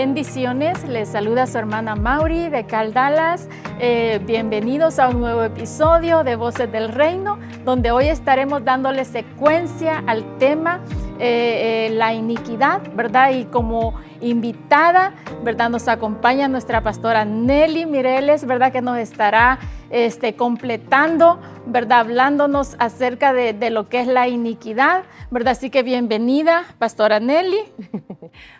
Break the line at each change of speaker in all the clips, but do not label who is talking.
Bendiciones, les saluda su hermana Mauri de Cal Dallas. Bienvenidos a un nuevo episodio de Voces del Reino, donde hoy estaremos dándole secuencia al tema la iniquidad, ¿verdad? Y como invitada, ¿verdad? Nos acompaña nuestra pastora Nelly Mireles, ¿verdad? Que nos estará completando, ¿verdad? Hablándonos acerca de lo que es la iniquidad, ¿verdad? Así que bienvenida, pastora Nelly.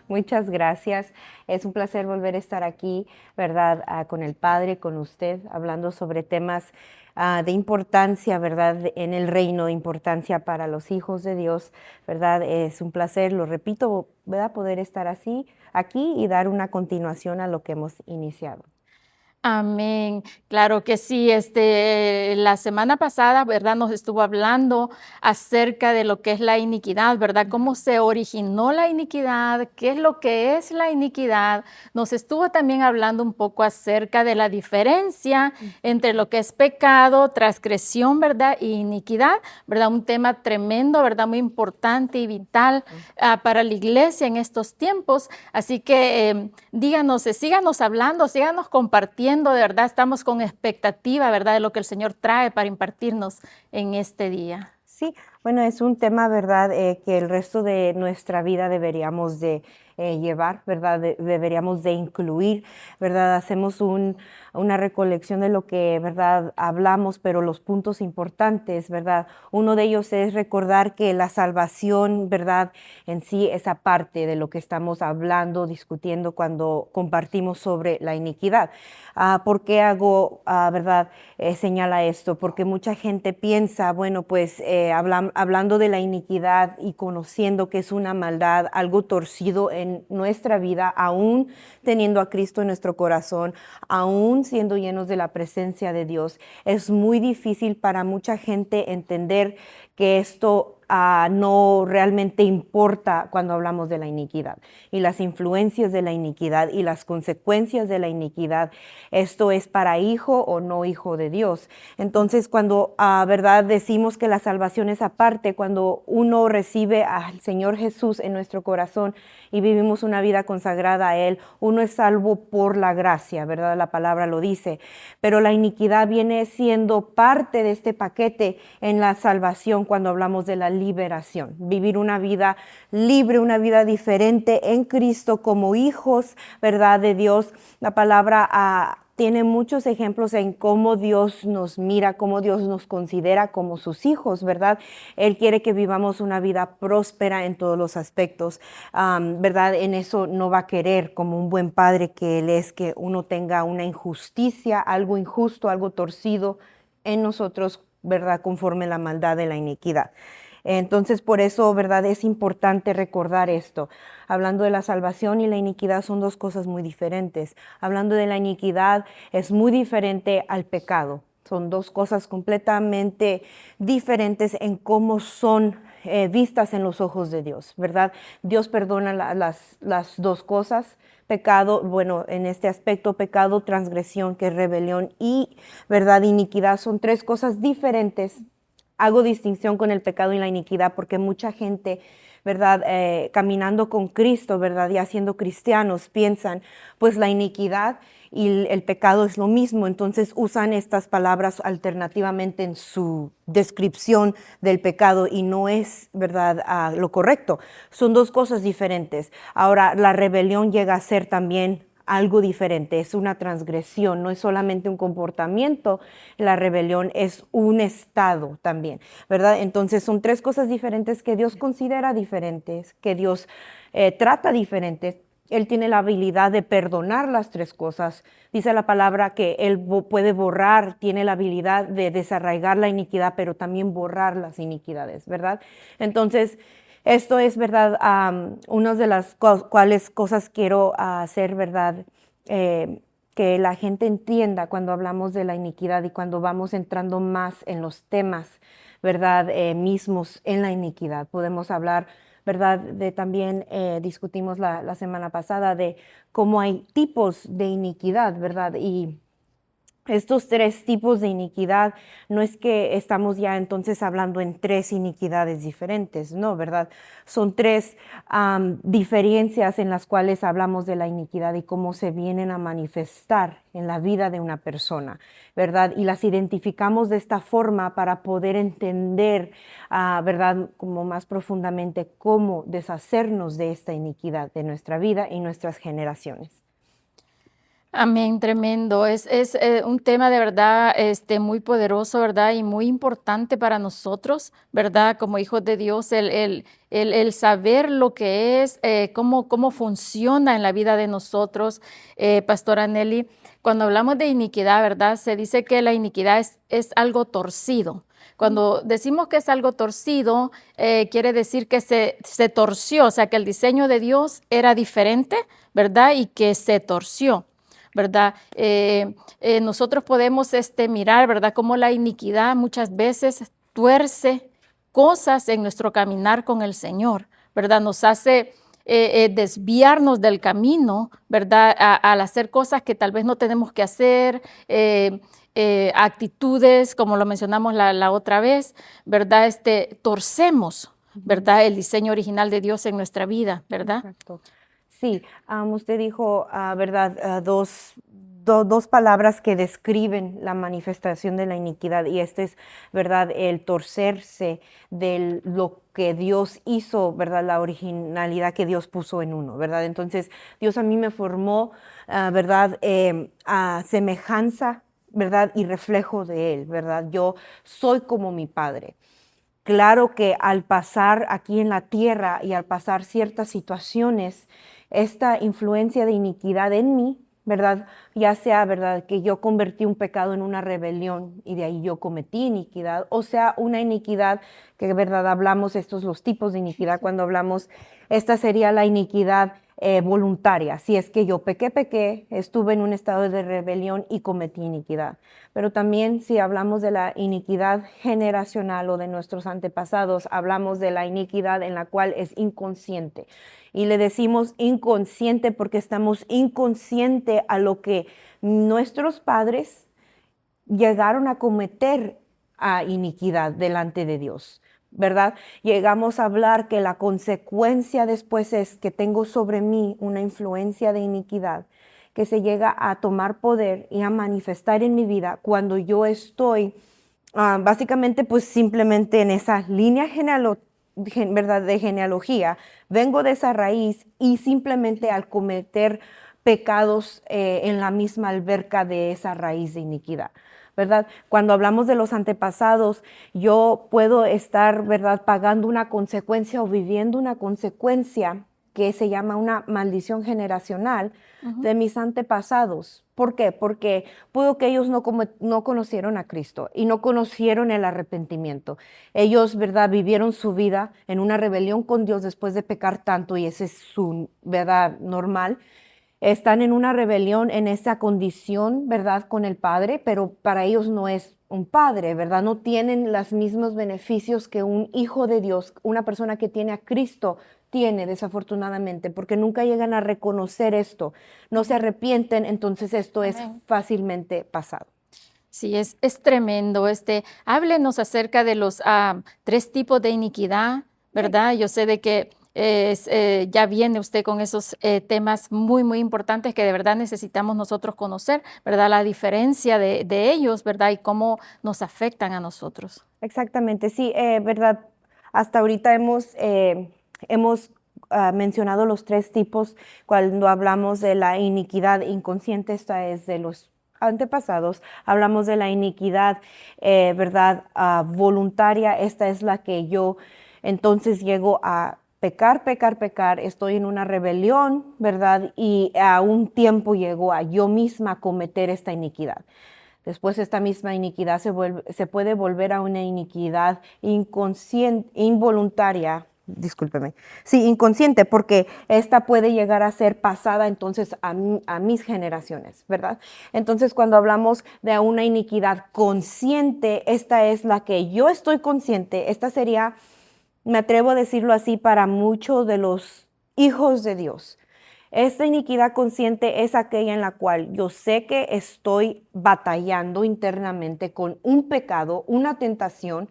Muchas gracias. Es un placer volver a estar aquí, ¿verdad? Con el Padre, con usted, hablando sobre temas de importancia, ¿verdad? En el reino, de importancia para los hijos de Dios, ¿verdad? Es un placer, lo repito, ¿verdad? Poder estar aquí y dar una continuación a lo que hemos iniciado.
Amén. Claro que sí. La semana pasada, ¿verdad? Nos estuvo hablando acerca de lo que es la iniquidad, ¿verdad? Cómo se originó la iniquidad, qué es lo que es la iniquidad. Nos estuvo también hablando un poco acerca de la diferencia entre lo que es pecado, transgresión, ¿verdad? Y iniquidad, ¿verdad? Un tema tremendo, ¿verdad? Muy importante y vital para la iglesia en estos tiempos. Así que díganos, síganos hablando, síganos compartiendo. De verdad, estamos con expectativa, ¿verdad? De lo que el Señor trae para impartirnos en este día.
Sí, bueno, es un tema, ¿verdad? Que el resto de nuestra vida deberíamos de llevar, ¿verdad? Deberíamos de incluir, ¿verdad? Hacemos una recolección de lo que, ¿verdad? Hablamos, pero los puntos importantes, ¿verdad? Uno de ellos es recordar que la salvación, ¿verdad? En sí, esa parte de lo que estamos hablando, discutiendo cuando compartimos sobre la iniquidad. ¿Por qué hago, verdad? Señala esto, porque mucha gente piensa, bueno, pues hablando de la iniquidad y conociendo que es una maldad, algo torcido en nuestra vida, aún teniendo a Cristo en nuestro corazón, aún siendo llenos de la presencia de Dios, es muy difícil para mucha gente entender que esto no realmente importa cuando hablamos de la iniquidad y las influencias de la iniquidad y las consecuencias de la iniquidad. Esto es para hijo o no hijo de Dios. Entonces, cuando verdad decimos que la salvación es aparte, cuando uno recibe al Señor Jesús en nuestro corazón y vivimos una vida consagrada a Él, uno es salvo por la gracia, ¿verdad? La palabra lo dice. Pero la iniquidad viene siendo parte de este paquete en la salvación cuando hablamos de la liberación. Vivir una vida libre, una vida diferente en Cristo como hijos, ¿verdad? De Dios. La palabra tiene muchos ejemplos en cómo Dios nos mira, cómo Dios nos considera como sus hijos, ¿verdad? Él quiere que vivamos una vida próspera en todos los aspectos, ¿verdad? En eso no va a querer, como un buen padre que Él es, que uno tenga una injusticia, algo injusto, algo torcido en nosotros, ¿verdad? Conforme la maldad de la iniquidad. Entonces, por eso, ¿verdad? Es importante recordar esto. Hablando de la salvación y la iniquidad son dos cosas muy diferentes. Hablando de la iniquidad es muy diferente al pecado. Son dos cosas completamente diferentes en cómo son vistas en los ojos de Dios, ¿verdad? Dios perdona las dos cosas. Pecado, bueno, en este aspecto, pecado, transgresión, que es rebelión, y, ¿verdad? Iniquidad son tres cosas diferentes. Hago distinción con el pecado y la iniquidad porque mucha gente, ¿verdad? Caminando con Cristo, ¿verdad? Ya siendo cristianos, piensan, pues la iniquidad y el pecado es lo mismo. Entonces usan estas palabras alternativamente en su descripción del pecado y no es, ¿verdad? Lo correcto. Son dos cosas diferentes. Ahora, la rebelión llega a ser también algo diferente, es una transgresión, no es solamente un comportamiento, la rebelión es un estado también, ¿verdad? Entonces son tres cosas diferentes que Dios considera diferentes, que Dios trata diferentes. Él tiene la habilidad de perdonar las tres cosas. Dice la palabra que Él puede borrar, tiene la habilidad de desarraigar la iniquidad, pero también borrar las iniquidades, ¿verdad? Entonces, esto es, ¿verdad? Una de las cuales cosas quiero hacer, ¿verdad? Que la gente entienda cuando hablamos de la iniquidad y cuando vamos entrando más en los temas, ¿verdad? Mismos en la iniquidad. Podemos hablar, ¿verdad? También discutimos la semana pasada de cómo hay tipos de iniquidad, ¿verdad? Y estos tres tipos de iniquidad, no es que estamos ya entonces hablando en tres iniquidades diferentes, no, ¿verdad? Son tres diferencias en las cuales hablamos de la iniquidad y cómo se vienen a manifestar en la vida de una persona, ¿verdad? Y las identificamos de esta forma para poder entender, ¿verdad? Como más profundamente cómo deshacernos de esta iniquidad de nuestra vida y nuestras generaciones.
Amén, tremendo. Es un tema de verdad muy poderoso, ¿verdad? Y muy importante para nosotros, ¿verdad? Como hijos de Dios, el saber lo que es, cómo funciona en la vida de nosotros, Pastora Nelly. Cuando hablamos de iniquidad, ¿verdad? Se dice que la iniquidad es algo torcido. Cuando decimos que es algo torcido, quiere decir que se torció, o sea, que el diseño de Dios era diferente, ¿verdad? Y que se torció. ¿Verdad? Nosotros podemos mirar, ¿verdad? Cómo la iniquidad muchas veces tuerce cosas en nuestro caminar con el Señor, ¿verdad? Nos hace desviarnos del camino, ¿verdad? Al hacer cosas que tal vez no tenemos que hacer, actitudes, como lo mencionamos la otra vez, ¿verdad? Torcemos, ¿verdad? El diseño original de Dios en nuestra vida, ¿verdad?
Exacto. Sí, usted dijo, ¿verdad? Dos palabras que describen la manifestación de la iniquidad y este es, ¿verdad? El torcerse de lo que Dios hizo, ¿verdad? La originalidad que Dios puso en uno, ¿verdad? Entonces, Dios a mí me formó, ¿verdad? A semejanza, ¿verdad? Y reflejo de Él, ¿verdad? Yo soy como mi Padre. Claro que al pasar aquí en la tierra y al pasar ciertas situaciones, esta influencia de iniquidad en mí, ¿verdad? Ya sea, ¿verdad? Que yo convertí un pecado en una rebelión y de ahí yo cometí iniquidad, o sea, una iniquidad que, ¿verdad? Hablamos, estos los tipos de iniquidad, cuando hablamos, esta sería la iniquidad voluntaria. Si es que yo pequé, estuve en un estado de rebelión y cometí iniquidad. Pero también si hablamos de la iniquidad generacional o de nuestros antepasados, hablamos de la iniquidad en la cual es inconsciente. Y le decimos inconsciente porque estamos inconsciente a lo que nuestros padres llegaron a cometer a iniquidad delante de Dios. ¿Verdad? Llegamos a hablar que la consecuencia después es que tengo sobre mí una influencia de iniquidad que se llega a tomar poder y a manifestar en mi vida cuando yo estoy básicamente pues simplemente en esa línea ¿verdad? De genealogía, vengo de esa raíz y simplemente al cometer pecados en la misma alberca de esa raíz de iniquidad. ¿Verdad? Cuando hablamos de los antepasados, yo puedo estar, ¿verdad?, pagando una consecuencia o viviendo una consecuencia que se llama una maldición generacional de mis antepasados. ¿Por qué? Porque pudo que ellos no conocieron a Cristo y no conocieron el arrepentimiento. Ellos, ¿verdad?, vivieron su vida en una rebelión con Dios después de pecar tanto y ese es su, ¿verdad?, normal. Están en una rebelión en esa condición, ¿verdad?, con el Padre, pero para ellos no es un padre, ¿verdad? No tienen los mismos beneficios que un hijo de Dios, una persona que tiene a Cristo tiene, desafortunadamente, porque nunca llegan a reconocer esto, no se arrepienten, entonces esto es
Amén.
fácilmente pasado.
Sí, es tremendo. Háblenos acerca de los tres tipos de iniquidad, ¿verdad? Yo sé de que ya viene usted con esos temas muy, muy importantes que de verdad necesitamos nosotros conocer, ¿verdad? La diferencia de ellos, ¿verdad? Y cómo nos afectan a nosotros.
Exactamente, sí, ¿verdad? Hasta ahorita hemos mencionado los tres tipos cuando hablamos de la iniquidad inconsciente, esta es de los antepasados, hablamos de la iniquidad, ¿verdad? Voluntaria, esta es la que yo entonces llego a pecar, estoy en una rebelión, ¿verdad? Y a un tiempo llego a yo misma cometer esta iniquidad. Después esta misma iniquidad se puede volver a una iniquidad inconsciente, involuntaria, discúlpeme, sí, inconsciente, porque esta puede llegar a ser pasada entonces a mis generaciones, ¿verdad? Entonces cuando hablamos de una iniquidad consciente, esta es la que yo estoy consciente, esta sería, me atrevo a decirlo así, para muchos de los hijos de Dios. Esta iniquidad consciente es aquella en la cual yo sé que estoy batallando internamente con un pecado, una tentación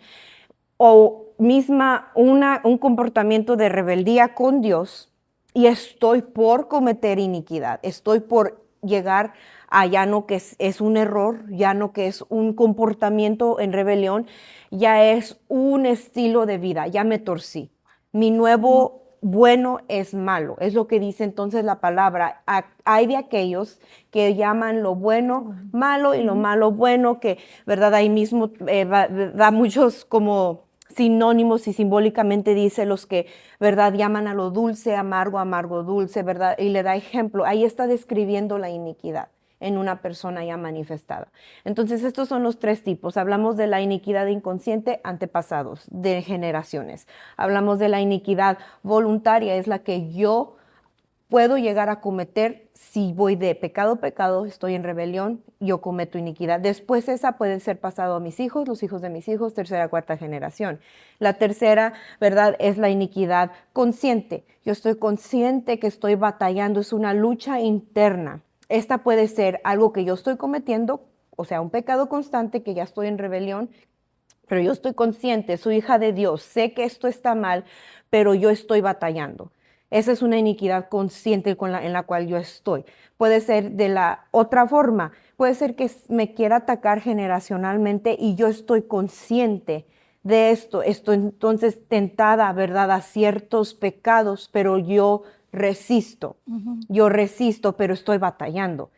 o un comportamiento de rebeldía con Dios y estoy por cometer iniquidad, estoy por llegar a ya no que es un error, ya no que es un comportamiento en rebelión, ya es un estilo de vida, ya me torcí. Mi nuevo bueno es malo, es lo que dice entonces la palabra. Hay de aquellos que llaman lo bueno malo y lo malo bueno, que, ¿verdad? Ahí mismo da muchos como sinónimos y simbólicamente dice los que, ¿verdad? Llaman a lo dulce, amargo, amargo, dulce, ¿verdad? Y le da ejemplo. Ahí está describiendo la iniquidad en una persona ya manifestada. Entonces, estos son los tres tipos. Hablamos de la iniquidad inconsciente, antepasados, de generaciones. Hablamos de la iniquidad voluntaria, es la que yo puedo llegar a cometer si voy de pecado a pecado, estoy en rebelión, yo cometo iniquidad. Después esa puede ser pasado a mis hijos, los hijos de mis hijos, tercera, cuarta generación. La tercera, ¿verdad? Es la iniquidad consciente. Yo estoy consciente que estoy batallando, es una lucha interna. Esta puede ser algo que yo estoy cometiendo, o sea, un pecado constante que ya estoy en rebelión, pero yo estoy consciente, soy hija de Dios, sé que esto está mal, pero yo estoy batallando. Esa es una iniquidad consciente en la cual yo estoy. Puede ser de la otra forma, puede ser que me quiera atacar generacionalmente y yo estoy consciente de esto, estoy entonces tentada, ¿verdad?, a ciertos pecados, pero
Ujú.
yo resisto, pero estoy batallando.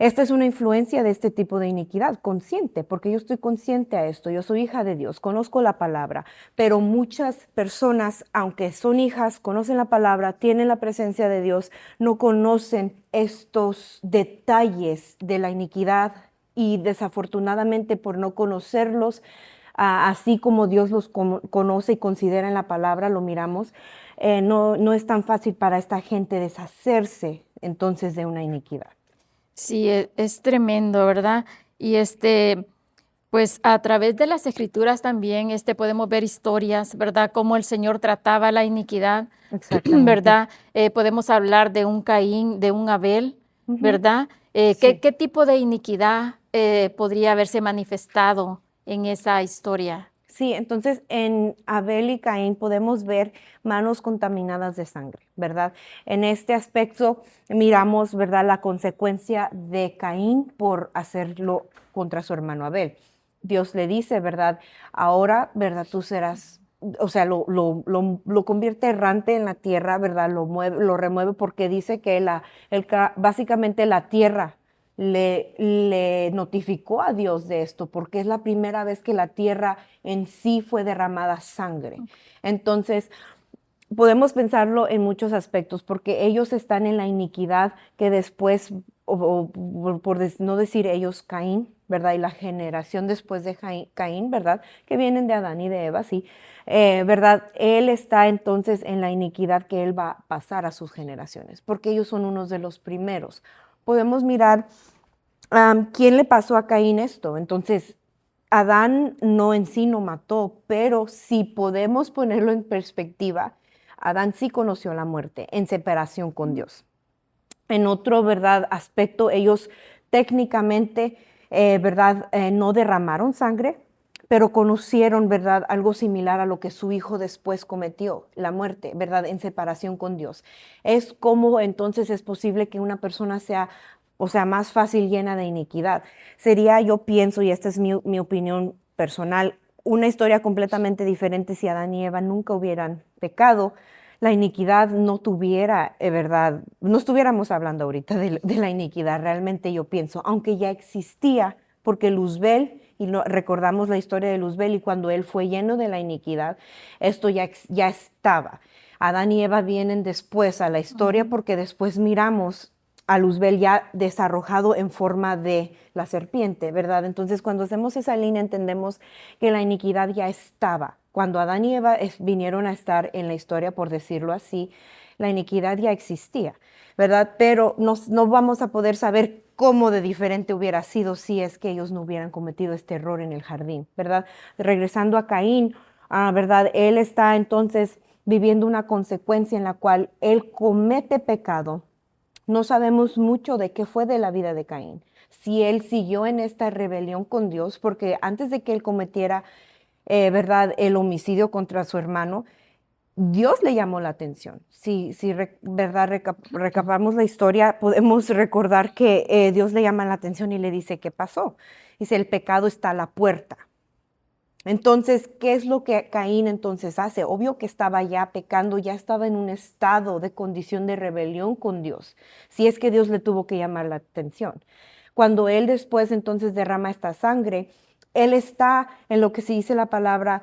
Esta es una influencia de este tipo de iniquidad consciente, porque yo estoy consciente a esto, yo soy hija de Dios, conozco la palabra, pero muchas personas, aunque son hijas, conocen la palabra, tienen la presencia de Dios, no conocen estos detalles de la iniquidad y desafortunadamente por no conocerlos, así como Dios los conoce y considera en la palabra, lo miramos, no es tan fácil para esta gente deshacerse entonces de una iniquidad.
Sí, es tremendo, ¿verdad? Y pues a través de las escrituras también podemos ver historias, ¿verdad? Cómo el Señor trataba la iniquidad,
Exactamente.
¿verdad? Podemos hablar de un Caín, de un Abel,
Ujú.
¿verdad?
Sí,
¿Qué tipo de iniquidad podría haberse manifestado en esa historia?
sí, entonces en Abel y Caín podemos ver manos contaminadas de sangre, ¿verdad? En este aspecto miramos, ¿verdad?, la consecuencia de Caín por hacerlo contra su hermano Abel. Dios le dice, ¿verdad? Ahora, ¿verdad? Tú serás, o sea, lo convierte errante en la tierra, ¿verdad? Lo remueve porque dice que básicamente la tierra le notificó a Dios de esto, porque es la primera vez que la tierra en sí fue derramada sangre. Entonces, podemos pensarlo en muchos aspectos, porque ellos están en la iniquidad que después, no decir ellos, Caín, ¿verdad? Y la generación después de Caín, ¿verdad? Que vienen de Adán y de Eva, sí, ¿verdad? Él está entonces en la iniquidad que él va a pasar a sus generaciones, porque ellos son unos de los primeros. Podemos mirar ¿quién le pasó a Caín esto? Entonces, Adán no en sí no mató, pero si podemos ponerlo en perspectiva, Adán sí conoció la muerte en separación con Dios. En otro, ¿verdad?, aspecto, ellos técnicamente, ¿verdad?, no derramaron sangre, pero conocieron, ¿verdad?, algo similar a lo que su hijo después cometió, la muerte, ¿verdad?, en separación con Dios. Es como entonces es posible que una persona sea, o sea, más fácil llena de iniquidad. Sería, yo pienso, y esta es mi opinión personal, una historia completamente diferente si Adán y Eva nunca hubieran pecado, la iniquidad no tuviera, ¿verdad? No estuviéramos hablando ahorita de la iniquidad, realmente yo pienso, aunque ya existía, porque Luzbel, y recordamos la historia de Luzbel, y cuando él fue lleno de la iniquidad, esto ya estaba. Adán y Eva vienen después a la historia
Ujú.
porque después miramos a Luzbel ya desarrojado en forma de la serpiente, ¿verdad? Entonces, cuando hacemos esa línea, entendemos que la iniquidad ya estaba. Cuando Adán y Eva vinieron a estar en la historia, por decirlo así, la iniquidad ya existía, ¿verdad? Pero no vamos a poder saber cómo de diferente hubiera sido si es que ellos no hubieran cometido este error en el jardín, ¿verdad? Regresando a Caín, ¿verdad? Él está entonces viviendo una consecuencia en la cual él comete pecado, No sabemos mucho de qué fue de la vida de Caín. Si él siguió en esta rebelión con Dios, porque antes de que él cometiera, ¿verdad?, el homicidio contra su hermano, Dios le llamó la atención. ¿Verdad? Recapamos la historia, podemos recordar que Dios le llama la atención y le dice, ¿qué pasó? Dice, el pecado está a la puerta. Entonces, ¿qué es lo que Caín entonces hace? Obvio que estaba ya pecando, ya estaba en un estado de condición de rebelión con Dios, si es que Dios le tuvo que llamar la atención. Cuando él después entonces derrama esta sangre, él está en lo que se dice la palabra,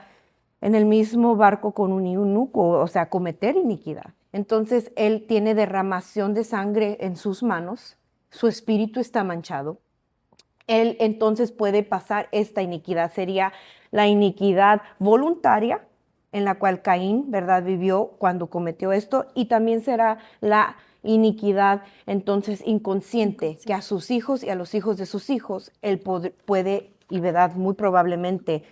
en el mismo barco con un eunuco, o sea, cometer iniquidad. Entonces, él tiene derramación de sangre en sus manos, su espíritu está manchado. Él entonces puede pasar esta iniquidad, sería la iniquidad voluntaria en la cual Caín, ¿verdad?, vivió cuando cometió esto, y también será la iniquidad entonces inconsciente, que a sus hijos y a los hijos de sus hijos él puede, y verdad, muy probablemente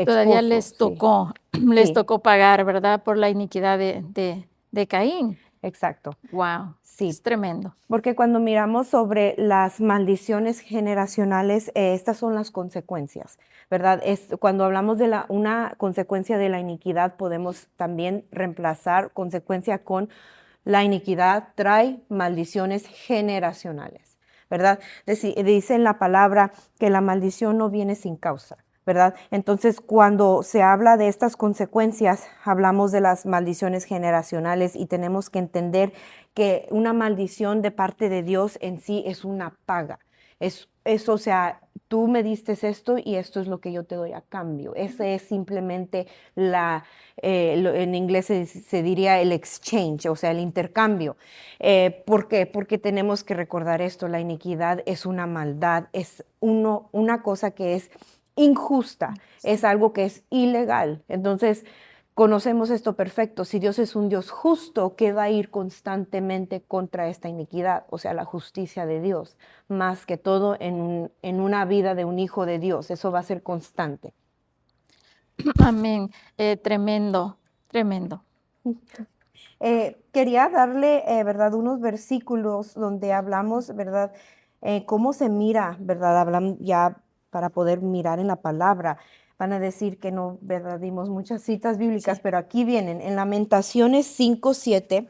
Todavía
esposo, sí,
les
sí,
tocó pagar, ¿verdad? Por la iniquidad de Caín.
exacto,
Wow, es
sí.
tremendo.
Porque cuando miramos sobre las maldiciones generacionales, estas son las consecuencias, ¿verdad? Cuando hablamos de una consecuencia de la iniquidad, podemos también reemplazar consecuencia con la iniquidad trae maldiciones generacionales, ¿verdad? Dice en la palabra que la maldición no viene sin causa, ¿verdad? Entonces, cuando se habla de estas consecuencias, hablamos de las maldiciones generacionales y tenemos que entender que una maldición de parte de Dios en sí es una paga. O sea, tú me diste esto y esto es lo que yo te doy a cambio. Ese es simplemente en inglés se diría el exchange, o sea, el intercambio. ¿Por qué? Porque tenemos que recordar esto, la iniquidad es una maldad, es una cosa que es injusta, es algo que es ilegal. Entonces, conocemos esto perfecto. Si Dios es un Dios justo, ¿qué va a ir constantemente contra esta iniquidad? O sea, la justicia de Dios, más que todo en una vida de un hijo de Dios. Eso va a ser constante.
Amén. Tremendo, tremendo.
Quería darle, ¿verdad?, unos versículos donde hablamos, ¿verdad?, cómo se mira, ¿verdad? Hablan ya para poder mirar en la palabra. Van a decir que no, ¿verdad? Dimos muchas citas bíblicas,
Sí.
pero aquí vienen. En Lamentaciones 5:7,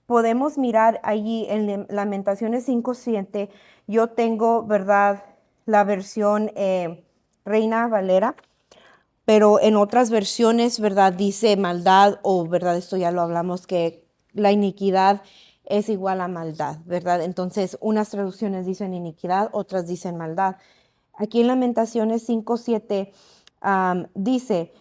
podemos mirar allí en Lamentaciones 5:7, yo tengo, ¿verdad?, la versión Reina Valera, pero en otras versiones, ¿verdad?, dice maldad o, ¿verdad?, esto ya lo hablamos, que la iniquidad es igual a maldad, ¿verdad? Entonces, unas traducciones dicen iniquidad, otras dicen maldad. Aquí en Lamentaciones 5:7 dice,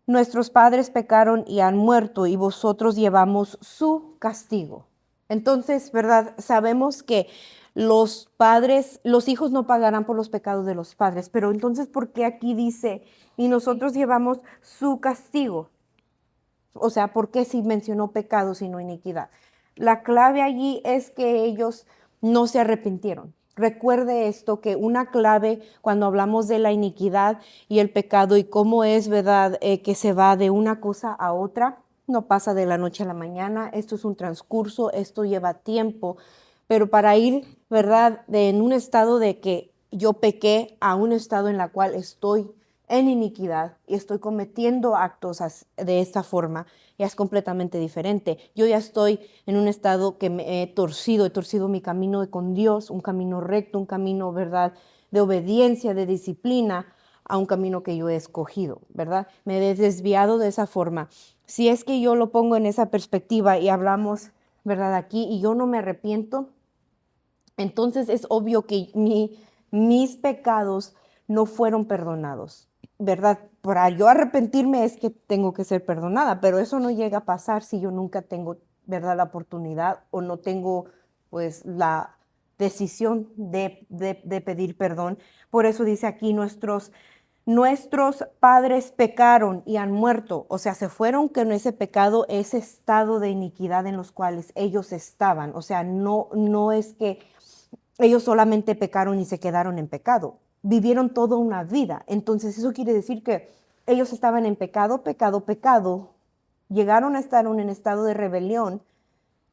nuestros padres pecaron y han muerto y vosotros llevamos su castigo. Entonces, ¿verdad? Sabemos que los padres, los hijos no pagarán por los pecados de los padres, pero entonces, ¿por qué aquí dice, y nosotros llevamos su castigo? O sea, ¿por qué si mencionó pecado sino iniquidad? La clave allí es que ellos no se arrepintieron. Recuerde esto, que una clave cuando hablamos de la iniquidad y el pecado y cómo es, ¿verdad?, que se va de una cosa a otra, no pasa de la noche a la mañana, esto es un transcurso, esto lleva tiempo, pero para ir, ¿verdad?, en un estado de que yo pequé a un estado en la cual estoy en iniquidad y estoy cometiendo actos de esta forma, ya es completamente diferente. Yo ya estoy en un estado que me he torcido mi camino con Dios, un camino recto, un camino, ¿verdad?, de obediencia, de disciplina, a un camino que yo he escogido, ¿verdad? Me he desviado de esa forma. Si es que yo lo pongo en esa perspectiva y hablamos, ¿verdad?, aquí, y yo no me arrepiento, entonces es obvio que mis pecados no fueron perdonados, ¿verdad? Para yo arrepentirme es que tengo que ser perdonada, pero eso no llega a pasar si yo nunca tengo, ¿verdad?, la oportunidad o no tengo, pues, la decisión de pedir perdón. Por eso dice aquí, nuestros padres pecaron y han muerto, o sea, se fueron con ese pecado, ese estado de iniquidad en los cuales ellos estaban. O sea, no es que ellos solamente pecaron y se quedaron en pecado, vivieron toda una vida. Entonces eso quiere decir que ellos estaban en pecado, llegaron a estar en un estado de rebelión,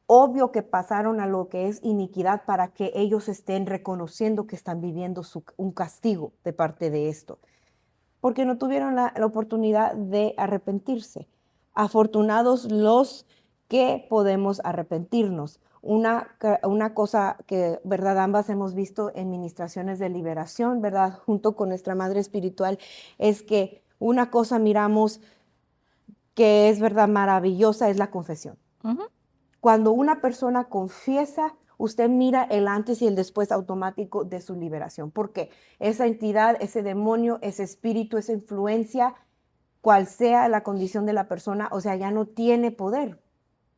obvio que pasaron a lo que es iniquidad para que ellos estén reconociendo que están viviendo un castigo de parte de esto, porque no tuvieron la oportunidad de arrepentirse. Afortunados los que podemos arrepentirnos. Una cosa que, ¿verdad? Ambas hemos visto en ministraciones de liberación, ¿verdad? Junto con nuestra madre espiritual, es que una cosa miramos que es, ¿verdad? Maravillosa, es la confesión.
Ujú.
Cuando una persona confiesa, usted mira el antes y el después automático de su liberación, porque esa entidad, ese demonio, ese espíritu, esa influencia, cual sea la condición de la persona, o sea, ya no tiene poder,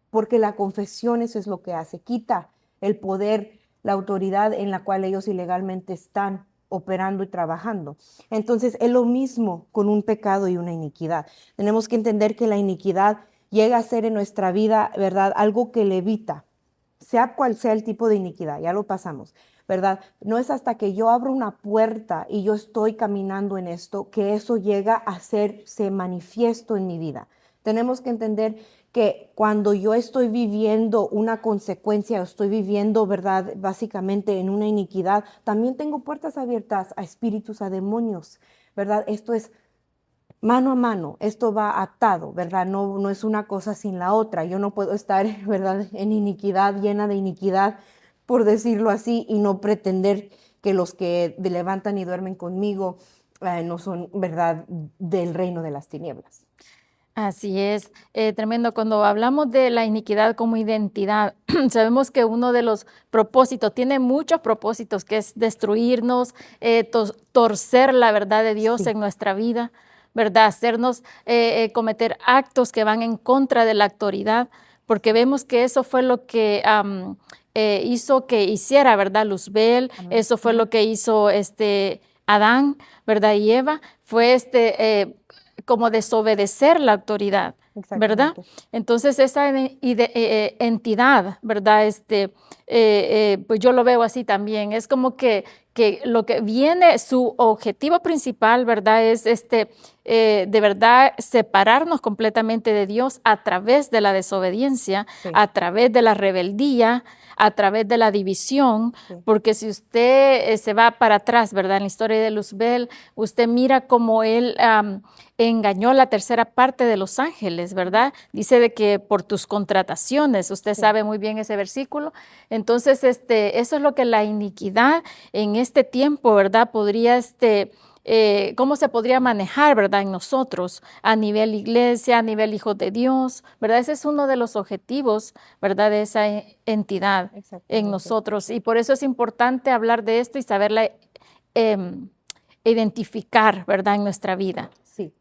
porque la confesión eso es lo que hace, quita el poder, la autoridad en la cual ellos ilegalmente están operando y trabajando. Entonces, es lo mismo con un pecado y una iniquidad. Tenemos que entender que la iniquidad llega a ser en nuestra vida, ¿verdad? Algo que le evita, sea cual sea el tipo de iniquidad, ya lo pasamos, ¿verdad? No es hasta que yo abro una puerta y yo estoy caminando en esto que eso llega a hacerse manifiesto en mi vida. Tenemos que entender que cuando yo estoy viviendo una consecuencia, estoy viviendo, ¿verdad? Básicamente en una iniquidad, también tengo puertas abiertas a espíritus, a demonios, ¿verdad? Esto es mano a mano, esto va atado, ¿verdad? No, no es una cosa sin la otra. Yo no puedo estar, ¿verdad?, en iniquidad, llena de iniquidad, por decirlo así, y no pretender que los que levantan y duermen conmigo no son, ¿verdad?, del reino de las tinieblas.
Así es, tremendo. Cuando hablamos de la iniquidad como identidad, sabemos que uno de los propósitos, tiene muchos propósitos, que es destruirnos, torcer la verdad de Dios
Sí,
en nuestra vida, ¿verdad? Hacernos cometer actos que van en contra de la autoridad, porque vemos que eso fue lo que hizo que hiciera, ¿verdad? Luzbel,
amén.
eso fue
Ujú.
lo que hizo Adán, ¿verdad? Y Eva, fue como desobedecer la autoridad, ¿verdad?
Exactamente.
Entonces esa entidad, ¿verdad? Pues yo lo veo así también. Es como que lo que viene, su objetivo principal, ¿verdad? Es de verdad separarnos completamente de Dios a través de la desobediencia,
Sí,
a través de la rebeldía, a través de la división,
sí,
porque si usted se va para atrás, ¿verdad? En la historia de Luzbel, usted mira cómo él engañó la tercera parte de los ángeles, ¿verdad? Dice de que por tus contrataciones, usted
sí,
sabe muy bien ese versículo. Entonces, eso es lo que la iniquidad en este tiempo, ¿verdad? Podría, cómo se podría manejar, ¿verdad? En nosotros, a nivel iglesia, a nivel hijos de Dios, ¿verdad? Ese es uno de los objetivos, ¿verdad? De esa entidad en
exactamente.
nosotros. Y por eso es importante hablar de esto y saberla em, identificar, ¿verdad? En nuestra vida.
Sí,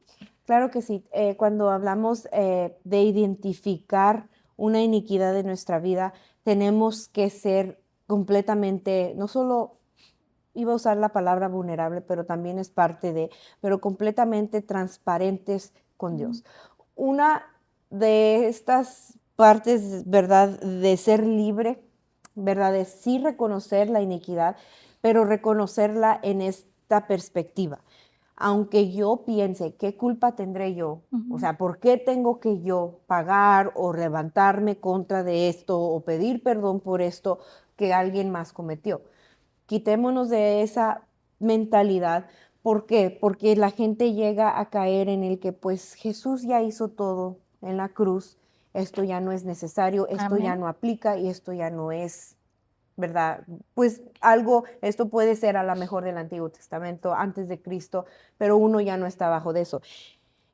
claro que sí. Cuando hablamos de identificar una iniquidad de nuestra vida, tenemos que ser completamente, no solo iba a usar la palabra vulnerable, pero también es parte de, pero completamente transparentes con
Mm.
Dios. Una de estas partes, ¿verdad?, de ser libre, ¿verdad?, de sí reconocer la iniquidad, pero reconocerla en esta perspectiva. Aunque yo piense, ¿qué culpa tendré yo? O
Ujú.
sea, ¿por qué tengo que yo pagar o levantarme contra de esto o pedir perdón por esto que alguien más cometió? Quitémonos de esa mentalidad. ¿Por qué? Porque la gente llega a caer en el que pues Jesús ya hizo todo en la cruz, esto ya no es necesario, esto ya
Amén.
no aplica y esto ya no es, ¿verdad? Pues algo, esto puede ser a lo mejor del Antiguo Testamento, antes de Cristo, pero uno ya no está bajo de eso.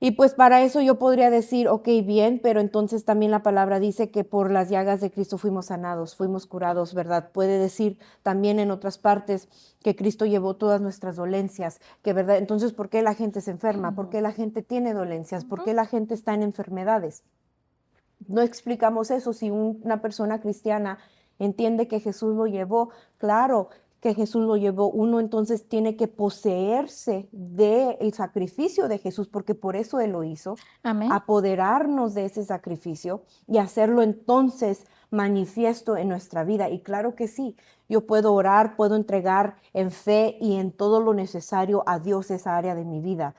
Y pues para eso yo podría decir, ok, bien, pero entonces también la palabra dice que por las llagas de Cristo fuimos sanados, fuimos curados, ¿verdad? Puede decir también en otras partes que Cristo llevó todas nuestras dolencias, que verdad, entonces ¿por qué la gente se enferma? ¿Por qué la gente tiene dolencias? ¿Por
Ujú.
qué la gente está en enfermedades? No explicamos eso. Si una persona cristiana entiende que Jesús lo llevó, claro que Jesús lo llevó, uno entonces tiene que poseerse del sacrificio de Jesús, porque por eso Él lo hizo,
Amén.
apoderarnos de ese sacrificio y hacerlo entonces manifiesto en nuestra vida. Y claro que sí, yo puedo orar, puedo entregar en fe y en todo lo necesario a Dios esa área de mi vida,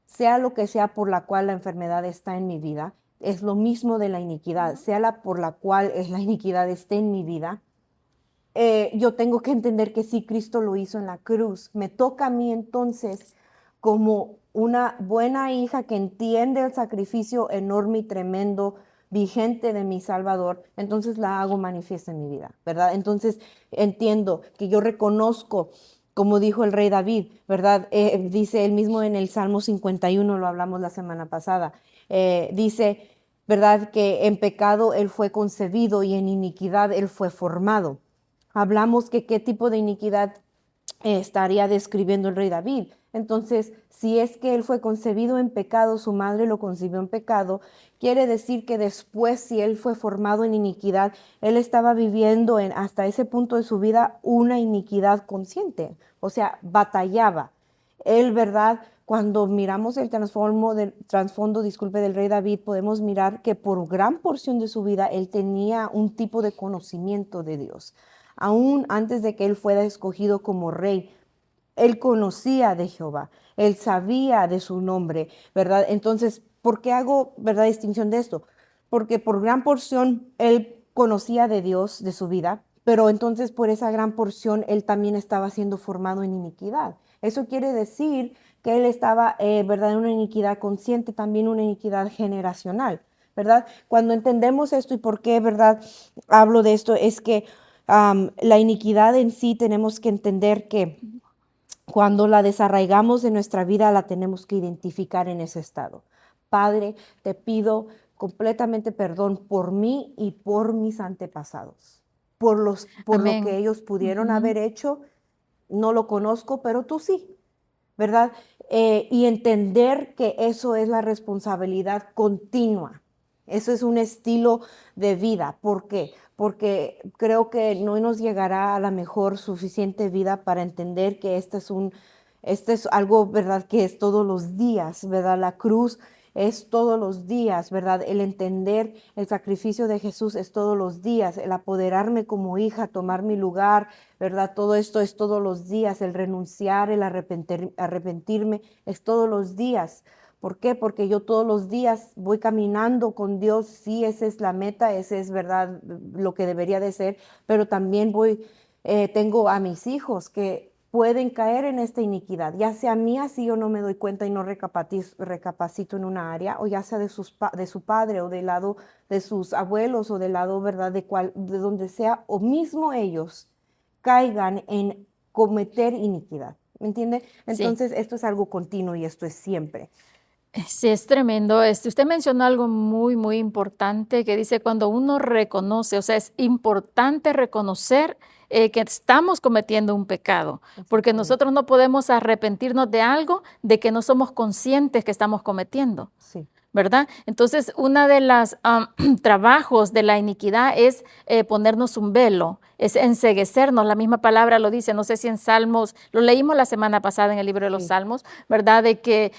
sea lo que sea por la cual la enfermedad está en mi vida, es lo mismo de la iniquidad, sea la por la cual es la iniquidad esté en mi vida. Yo tengo que entender que sí, Cristo lo hizo en la cruz. Me toca a mí entonces, como una buena hija que entiende el sacrificio enorme y tremendo, vigente de mi Salvador, entonces la hago manifiesta en mi vida, ¿verdad? Entonces entiendo que yo reconozco, como dijo el rey David, ¿verdad? Dice él mismo en el Salmo 51, lo hablamos la semana pasada, dice, ¿verdad? Que en pecado él fue concebido y en iniquidad él fue formado. Hablamos que qué tipo de iniquidad estaría describiendo el rey David. Entonces, si es que él fue concebido en pecado, su madre lo concibió en pecado, quiere decir que después, si él fue formado en iniquidad, él estaba viviendo hasta ese punto de su vida una iniquidad consciente, o sea, batallaba. Él, ¿verdad? Cuando miramos el trasfondo, disculpe, del rey David, podemos mirar que por gran porción de su vida él tenía un tipo de conocimiento de Dios. Aún antes de que él fuera escogido como rey, él conocía de Jehová, él sabía de su nombre, ¿verdad? Entonces, ¿por qué hago, verdad, distinción de esto? Porque por gran porción él conocía de Dios, de su vida, pero entonces por esa gran porción él también estaba siendo formado en iniquidad. Eso quiere decir que él estaba, ¿verdad?, en una iniquidad consciente, también una iniquidad generacional, ¿verdad? Cuando entendemos esto y por qué, ¿verdad?, hablo de esto, es que la iniquidad en sí tenemos que entender que cuando la desarraigamos de nuestra vida, la tenemos que identificar en ese estado. Padre, te pido completamente perdón por mí y por mis antepasados, por lo que
Amén.
ellos pudieron
Ujú.
haber hecho. No lo conozco, pero tú sí, ¿verdad? Y entender que eso es la responsabilidad continua. Eso es un estilo de vida. ¿Por qué? Porque creo que no nos llegará a la mejor suficiente vida para entender que este es algo, ¿verdad?, que es todos los días, ¿verdad? La cruz es todos los días, ¿verdad? El entender el sacrificio de Jesús es todos los días, el apoderarme como hija, tomar mi lugar, ¿verdad? Todo esto es todos los días, el renunciar, el arrepentirme es todos los días. ¿Por qué? Porque yo todos los días voy caminando con Dios, sí, esa es la meta, ese es, ¿verdad?, lo que debería de ser, pero también tengo a mis hijos que pueden caer en esta iniquidad, ya sea mía si yo no me doy cuenta y no recapacito en una área, o ya sea de su padre o del lado de sus abuelos o del lado, ¿verdad?, de donde sea, o mismo ellos caigan en cometer iniquidad. ¿Me entiende?
Sí.
Entonces, esto es algo continuo y esto es siempre.
Sí, es tremendo. Usted mencionó algo muy, muy importante que dice cuando uno reconoce, o sea, es importante reconocer que estamos cometiendo un pecado, porque
Exactamente.
nosotros no podemos arrepentirnos de algo de que no somos conscientes que estamos cometiendo.
Sí,
¿Verdad? Entonces, una de las trabajos de la iniquidad es ponernos un velo, es enceguecernos, la misma palabra lo dice, no sé si en Salmos, lo leímos la semana pasada en el libro de los
sí,
Salmos, ¿verdad? De que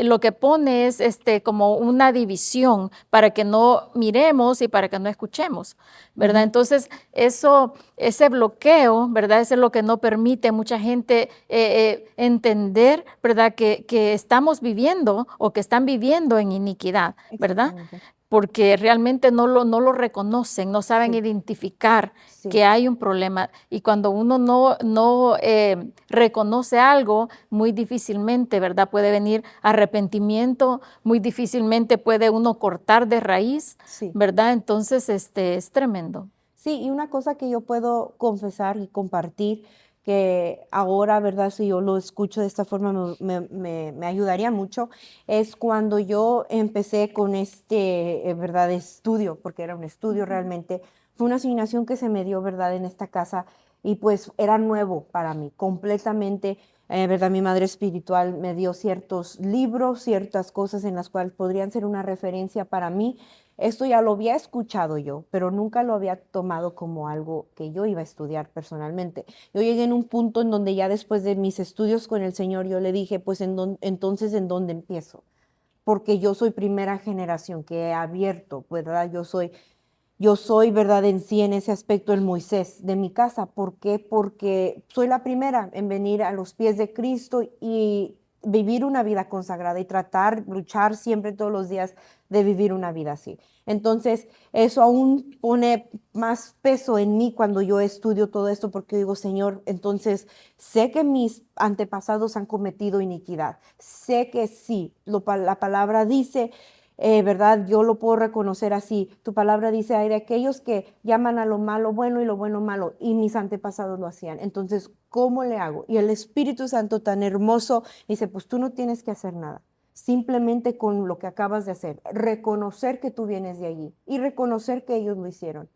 lo que pone es como una división para que no miremos y para que no escuchemos, ¿verdad?
ujú,
Entonces, ese bloqueo, ¿verdad? Eso es lo que no permite a mucha gente entender, ¿verdad? Que estamos viviendo o que están viviendo en iniquidad, ¿verdad?
exactamente.
Porque realmente no lo reconocen, no saben
Sí,
identificar
sí,
que hay un problema. Y cuando uno no reconoce algo, muy difícilmente, ¿verdad? Puede venir arrepentimiento, muy difícilmente puede uno cortar de raíz,
sí.
¿verdad? Entonces, es tremendo.
Sí, y una cosa que yo puedo confesar y compartir, que ahora, ¿verdad? Si yo lo escucho de esta forma, me ayudaría mucho, es cuando yo empecé con este, ¿verdad?, estudio, porque era un estudio
Ujú.
realmente. Fue una asignación que se me dio, ¿verdad?, en esta casa y pues era nuevo para mí, completamente. ¿Verdad? Mi madre espiritual me dio ciertos libros, ciertas cosas en las cuales podrían ser una referencia para mí. Esto ya lo había escuchado yo, pero nunca lo había tomado como algo que yo iba a estudiar personalmente. Yo llegué en un punto en donde ya después de mis estudios con el Señor, yo le dije, pues entonces, ¿en dónde empiezo? Porque yo soy primera generación que he abierto, ¿verdad? Yo soy, ¿verdad?, en sí, en ese aspecto, el Moisés de mi casa. ¿Por qué? Porque soy la primera en venir a los pies de Cristo y vivir una vida consagrada y tratar, luchar siempre todos los días de vivir una vida así. Entonces, eso aún pone más peso en mí cuando yo estudio todo esto, porque digo, Señor, entonces sé que mis antepasados han cometido iniquidad. Sé que sí, la palabra dice, ¿verdad? Yo lo puedo reconocer así. Tu palabra dice, hay de aquellos que llaman a lo malo bueno y lo bueno malo, y mis antepasados lo hacían. Entonces, ¿cómo le hago? Y el Espíritu Santo tan hermoso dice, pues tú no tienes que hacer nada. Simplemente con lo que acabas de hacer, reconocer que tú vienes de allí y reconocer que ellos lo hicieron.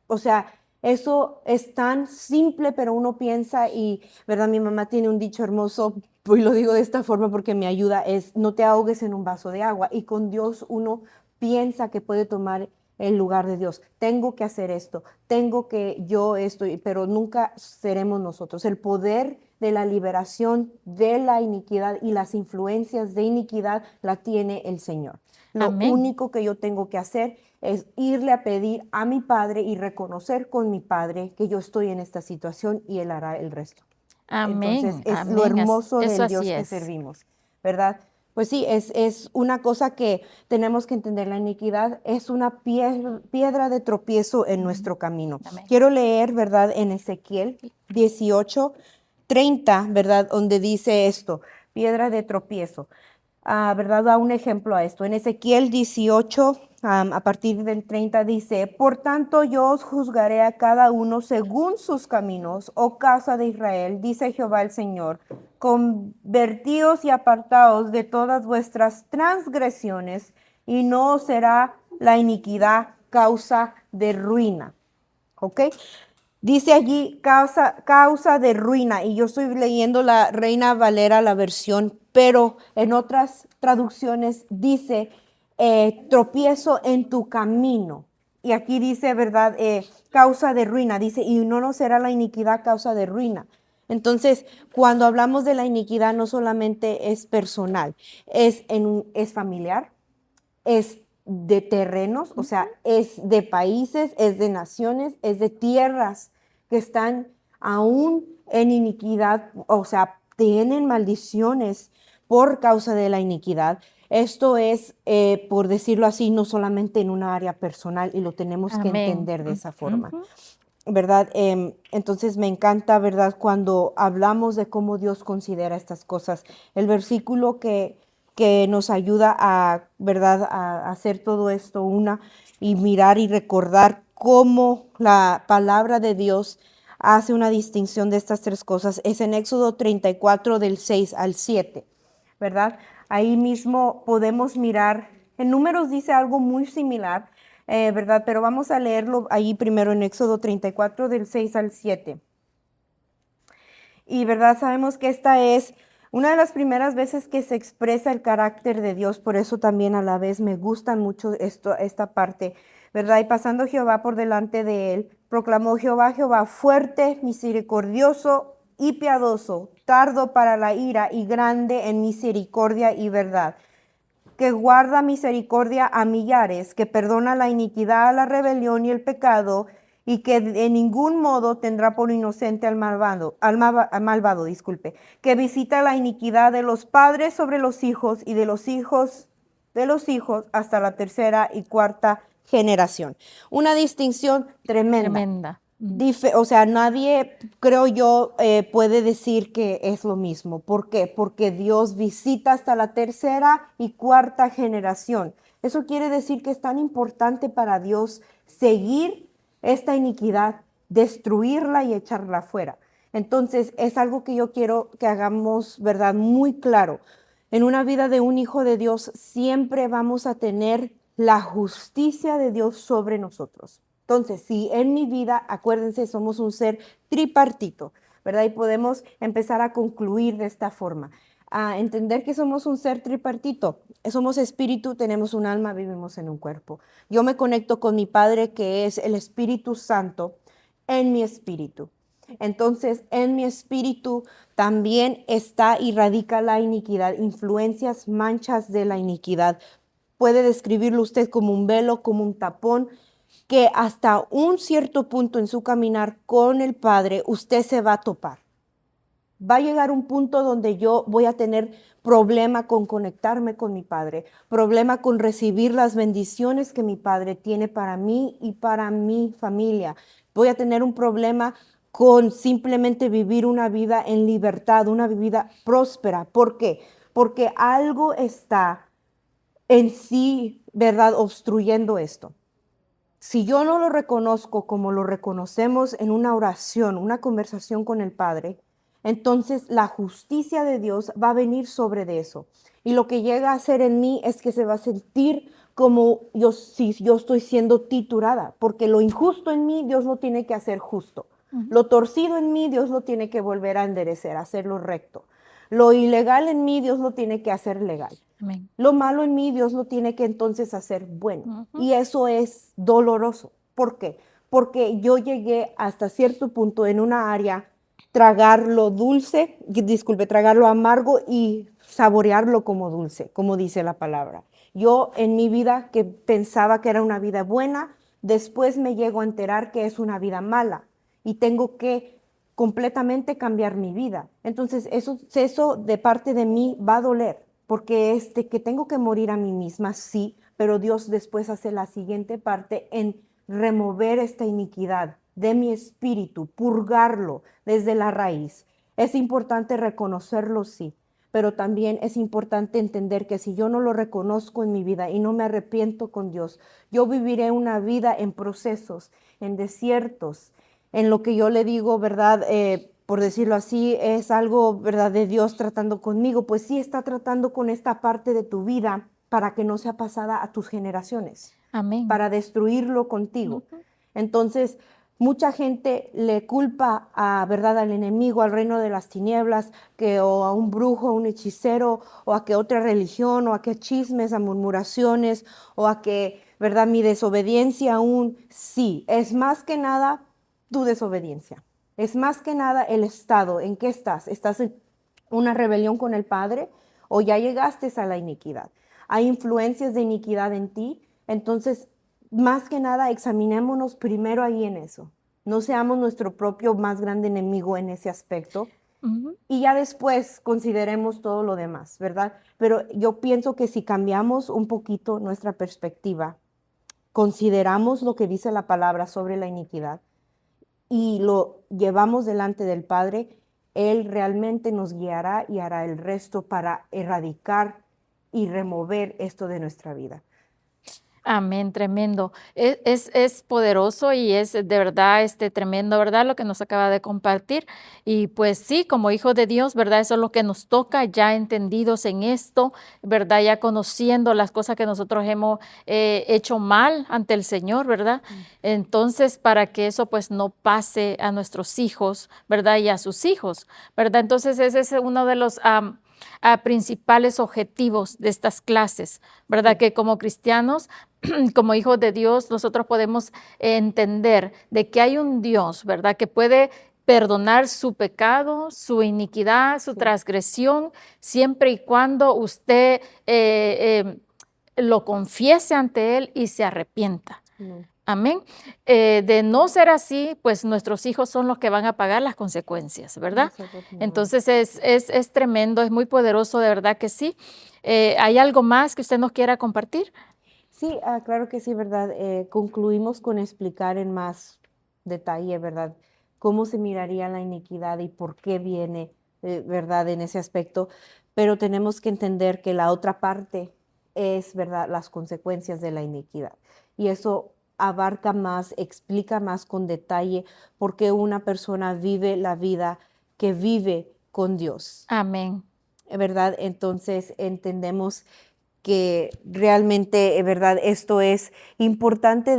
O sea, eso es tan simple, pero uno piensa y, ¿verdad? Mi mamá tiene un dicho hermoso, y lo digo de esta forma porque me ayuda, es no te ahogues en un vaso de agua. Y con Dios uno piensa que puede tomar el lugar de Dios. Tengo que hacer esto, tengo que yo esto, pero nunca seremos nosotros. El poder de la liberación de la iniquidad y las influencias de iniquidad la tiene el Señor. Lo
Amén.
único que yo tengo que hacer es irle a pedir a mi Padre y reconocer con mi Padre que yo estoy en esta situación y Él hará el resto. Entonces,
Amén.
es lo
Amén.
hermoso
Eso
del
así
Dios que
es.
servimos, ¿verdad? Pues sí, es una cosa que tenemos que entender. La iniquidad es una piedra de tropiezo en
Ujú.
nuestro camino.
Amén.
Quiero leer, ¿verdad? En Ezequiel 18:30, ¿verdad? Donde dice esto, piedra de tropiezo. ¿Verdad? Da un ejemplo a esto. En Ezequiel 18, a partir del 30 dice, por tanto yo os juzgaré a cada uno según sus caminos, oh casa de Israel, dice Jehová el Señor, convertíos y apartaos de todas vuestras transgresiones, y no os será la iniquidad causa de ruina. ¿Ok? Dice allí causa de ruina, y yo estoy leyendo la Reina Valera, la versión, pero en otras traducciones dice tropiezo en tu camino. Y aquí dice, ¿verdad? Causa de ruina, dice, y no será la iniquidad causa de ruina. Entonces, cuando hablamos de la iniquidad, no solamente es personal, es familiar, es de terrenos, o sea,
Ujú.
es de países, es de naciones, es de tierras que están aún en iniquidad, o sea, tienen maldiciones por causa de la iniquidad. Esto es, por decirlo así, no solamente en una área personal, y lo tenemos que
Amén.
entender de esa forma.
Ujú.
¿Verdad? Entonces me encanta, ¿verdad? Cuando hablamos de cómo Dios considera estas cosas. El versículo que nos ayuda a, ¿verdad? A hacer todo esto y mirar y recordar cómo la palabra de Dios hace una distinción de estas tres cosas es en Éxodo 34 del 6 al 7, ¿verdad? Ahí mismo podemos mirar, en Números dice algo muy similar, ¿verdad? Pero vamos a leerlo ahí primero en Éxodo 34 del 6 al 7. Y, ¿verdad? Sabemos que esta es una de las primeras veces que se expresa el carácter de Dios, por eso también a la vez me gusta mucho esta parte, ¿verdad? Y pasando Jehová por delante de él, proclamó Jehová, Jehová, fuerte, misericordioso y piadoso, tardo para la ira y grande en misericordia y verdad, que guarda misericordia a millares, que perdona la iniquidad, la rebelión y el pecado, y que de ningún modo tendrá por inocente al malvado, disculpe, que visita la iniquidad de los padres sobre los hijos y de los hijos hasta la tercera y cuarta generación. Una distinción tremenda.
Tremenda.
O sea, nadie, creo yo, puede decir que es lo mismo. ¿Por qué? Porque Dios visita hasta la tercera y cuarta generación. Eso quiere decir que es tan importante para Dios seguir esta iniquidad, destruirla y echarla fuera. Entonces, es algo que yo quiero que hagamos, ¿verdad? Muy claro. En una vida de un hijo de Dios siempre vamos a tener la justicia de Dios sobre nosotros. Entonces, si en mi vida, acuérdense, somos un ser tripartito, ¿verdad? Y podemos empezar a concluir de esta forma, a entender que somos un ser tripartito. Somos espíritu, tenemos un alma, vivimos en un cuerpo. Yo me conecto con mi Padre, que es el Espíritu Santo, en mi espíritu. Entonces, en mi espíritu también está y radica la iniquidad, influencias, manchas de la iniquidad. Puede describirlo usted como un velo, como un tapón, que hasta un cierto punto en su caminar con el Padre usted se va a topar. Va a llegar un punto donde yo voy a tener problema con conectarme con mi Padre, problema con recibir las bendiciones que mi Padre tiene para mí y para mi familia. Voy a tener un problema con simplemente vivir una vida en libertad, una vida próspera. ¿Por qué? Porque algo está en sí, ¿verdad?, obstruyendo esto. Si yo no lo reconozco como lo reconocemos en una oración, una conversación con el Padre, entonces la justicia de Dios va a venir sobre de eso. Y lo que llega a hacer en mí es que se va a sentir como yo, si yo estoy siendo triturada, porque lo injusto en mí Dios lo tiene que hacer justo.
Ujú.
Lo torcido en mí Dios lo tiene que volver a enderecer, hacerlo recto. Lo ilegal en mí Dios lo tiene que hacer legal.
Amén.
Lo malo en mí, Dios lo tiene que entonces hacer bueno.
Ujú.
Y eso es doloroso. ¿Por qué? Porque yo llegué hasta cierto punto en una área tragar lo dulce, disculpe, tragar lo amargo y saborearlo como dulce, como dice la palabra. Yo en mi vida que pensaba que era una vida buena, después me llego a enterar que es una vida mala y tengo que completamente cambiar mi vida. Entonces, eso de parte de mí va a doler, porque que tengo que morir a mí misma, sí, pero Dios después hace la siguiente parte en remover esta iniquidad de mi espíritu, purgarlo desde la raíz. Es importante reconocerlo, sí, pero también es importante entender que si yo no lo reconozco en mi vida y no me arrepiento con Dios, yo viviré una vida en procesos, en desiertos, en lo que yo le digo, ¿verdad? Por decirlo así, es algo, ¿verdad?, de Dios tratando conmigo. Pues sí está tratando con esta parte de tu vida para que no sea pasada a tus generaciones,
Amén.
para destruirlo contigo.
Ujú.
Entonces, mucha gente le culpa a, ¿verdad?, al enemigo, al reino de las tinieblas, o a un brujo, a un hechicero, o a que otra religión, o a que chismes, a murmuraciones, o a que, ¿verdad?, mi desobediencia aún. Sí, es más que nada tu desobediencia. Es más que nada el estado en que estás. ¿Estás en una rebelión con el Padre o ya llegaste a la iniquidad? ¿Hay influencias de iniquidad en ti? Entonces, más que nada, examinémonos primero ahí en eso. No seamos nuestro propio más grande enemigo en ese aspecto.
Ujú.
Y ya después consideremos todo lo demás, ¿verdad? Pero yo pienso que si cambiamos un poquito nuestra perspectiva, consideramos lo que dice la palabra sobre la iniquidad, y lo llevamos delante del Padre, Él realmente nos guiará y hará el resto para erradicar y remover esto de nuestra vida.
Amén, tremendo. Es poderoso y es de verdad tremendo, ¿verdad? Lo que nos acaba de compartir. Y pues sí, como hijos de Dios, ¿verdad? Eso es lo que nos toca, ya entendidos en esto, ¿verdad? Ya conociendo las cosas que nosotros hemos hecho mal ante el Señor, ¿verdad? Entonces, para que eso pues no pase a nuestros hijos, ¿verdad? Y a sus hijos, ¿verdad? Entonces, ese es uno de los principales objetivos de estas clases, ¿verdad?
Sí,
Que como cristianos, como hijos de Dios, nosotros podemos entender de que hay un Dios, ¿verdad? Que puede perdonar su pecado, su iniquidad, su
sí,
transgresión, siempre y cuando usted lo confiese ante Él y se arrepienta.
amén.
Amén. De no ser así, pues nuestros hijos son los que van a pagar las consecuencias, ¿verdad?
Desafortunadamente.
Entonces es tremendo, es muy poderoso, de verdad que sí. ¿Hay algo más que usted nos quiera compartir?
Sí, claro que sí, ¿verdad? Concluimos con explicar en más detalle, ¿verdad? Cómo se miraría la iniquidad y por qué viene, ¿verdad? En ese aspecto. Pero tenemos que entender que la otra parte es, ¿verdad? Las consecuencias de la iniquidad. Y eso abarca más, explica más con detalle por qué una persona vive la vida que vive con Dios,
Amén.
¿verdad? Entonces entendemos que realmente, ¿verdad? Esto es importante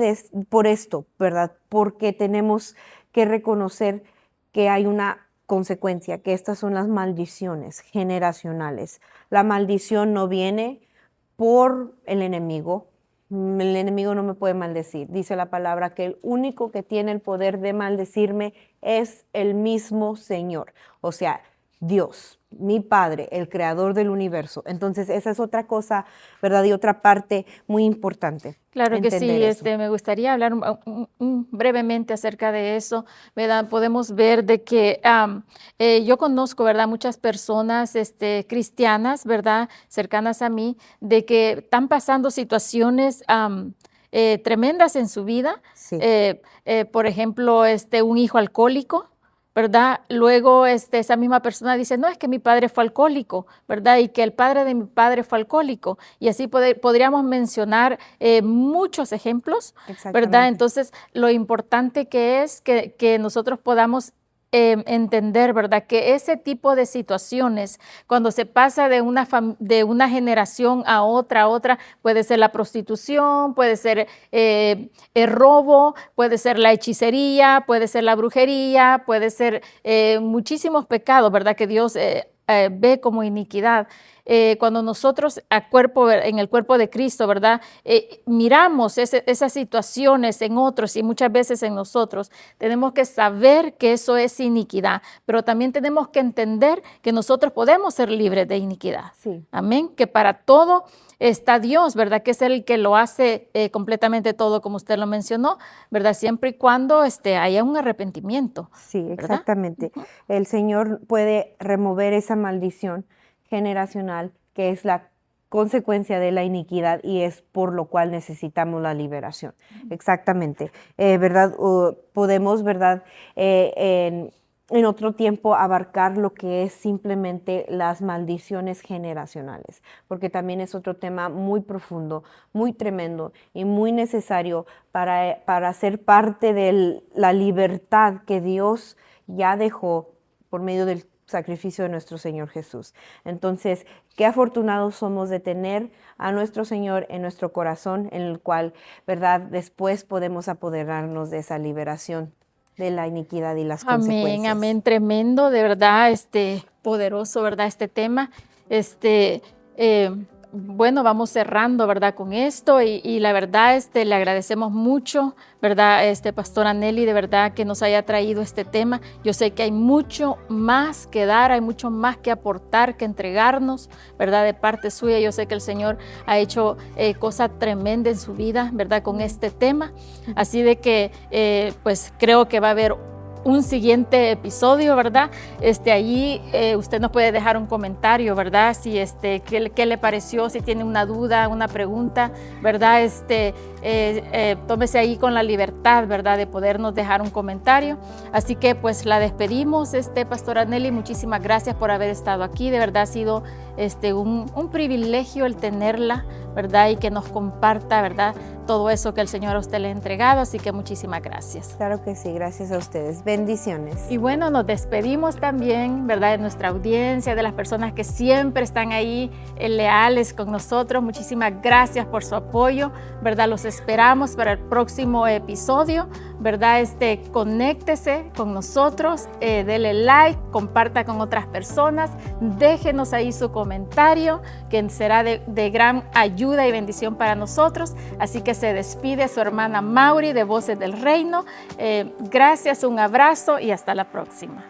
por esto, ¿verdad? Porque tenemos que reconocer que hay una consecuencia, que estas son las maldiciones generacionales. La maldición no viene por el enemigo. El enemigo no me puede maldecir. Dice la palabra que el único que tiene el poder de maldecirme es el mismo Señor. O sea, Dios, mi Padre, el creador del universo. Entonces, esa es otra cosa, ¿verdad? Y otra parte muy importante.
Claro que
Entender
sí,
eso.
me gustaría hablar brevemente acerca de eso, ¿verdad? Podemos ver de que yo conozco, ¿verdad? Muchas personas cristianas, ¿verdad? Cercanas a mí, de que están pasando situaciones tremendas en su vida.
Sí,
Por ejemplo, un hijo alcohólico, ¿verdad? Luego esa misma persona dice, no, es que mi padre fue alcohólico, ¿verdad? Y que el padre de mi padre fue alcohólico. Y así podríamos mencionar muchos ejemplos, ¿verdad?
exactamente.
Entonces, lo importante que es que nosotros podamos entender, ¿verdad? Que ese tipo de situaciones, cuando se pasa de una generación a otra, puede ser la prostitución, puede ser el robo, puede ser la hechicería, puede ser la brujería, puede ser muchísimos pecados, ¿verdad? Que Dios ve como iniquidad. Cuando nosotros en el cuerpo de Cristo, ¿verdad? Miramos esas situaciones en otros y muchas veces en nosotros, tenemos que saber que eso es iniquidad, pero también tenemos que entender que nosotros podemos ser libres de iniquidad.
Sí,
Amén. Que para todo está Dios, ¿verdad? Que es el que lo hace completamente todo, como usted lo mencionó, ¿verdad? Siempre y cuando haya un arrepentimiento,
sí,
¿verdad?
exactamente.
Ujú.
El Señor puede remover esa maldición generacional que es la consecuencia de la iniquidad y es por lo cual necesitamos la liberación. Exactamente. ¿Verdad? Podemos, ¿verdad? En otro tiempo abarcar lo que es simplemente las maldiciones generacionales, porque también es otro tema muy profundo, muy tremendo y muy necesario para ser parte de la libertad que Dios ya dejó por medio del sacrificio de nuestro Señor Jesús. Entonces, qué afortunados somos de tener a nuestro Señor en nuestro corazón, en el cual, ¿verdad? Después podemos apoderarnos de esa liberación de la iniquidad y las
Amén,
consecuencias.
amén, tremendo, de verdad, poderoso, ¿verdad? Este tema, este, eh, bueno, vamos cerrando, ¿verdad? Con esto y la verdad, le agradecemos mucho, ¿verdad? Pastora Nelly, de verdad que nos haya traído este tema. Yo sé que hay mucho más que dar, hay mucho más que aportar, que entregarnos, ¿verdad? De parte suya, yo sé que el Señor ha hecho cosas tremendas en su vida, ¿verdad? Con este tema. Así de que, pues creo que va a haber un siguiente episodio, ¿verdad? Allí usted nos puede dejar un comentario, ¿verdad? Si qué le pareció, si tiene una duda, una pregunta, ¿verdad? Tómese ahí con la libertad, ¿verdad? De podernos dejar un comentario. Así que pues la despedimos, Pastora Nelly, muchísimas gracias por haber estado aquí, de verdad ha sido un privilegio el tenerla, ¿verdad? Y que nos comparta, ¿verdad? Todo eso que el Señor a usted le ha entregado, así que muchísimas gracias.
Claro que sí, gracias a ustedes. Bendiciones.
Y bueno, nos despedimos también, ¿verdad? De nuestra audiencia, de las personas que siempre están ahí leales con nosotros. Muchísimas gracias por su apoyo, ¿verdad? Los esperamos para el próximo episodio, ¿verdad? Conéctese con nosotros, dele like, comparta con otras personas, déjenos ahí su comentario, que será de gran ayuda y bendición para nosotros. Así que se despide su hermana Mauri de Voces del Reino. Gracias, un abrazo y hasta la próxima.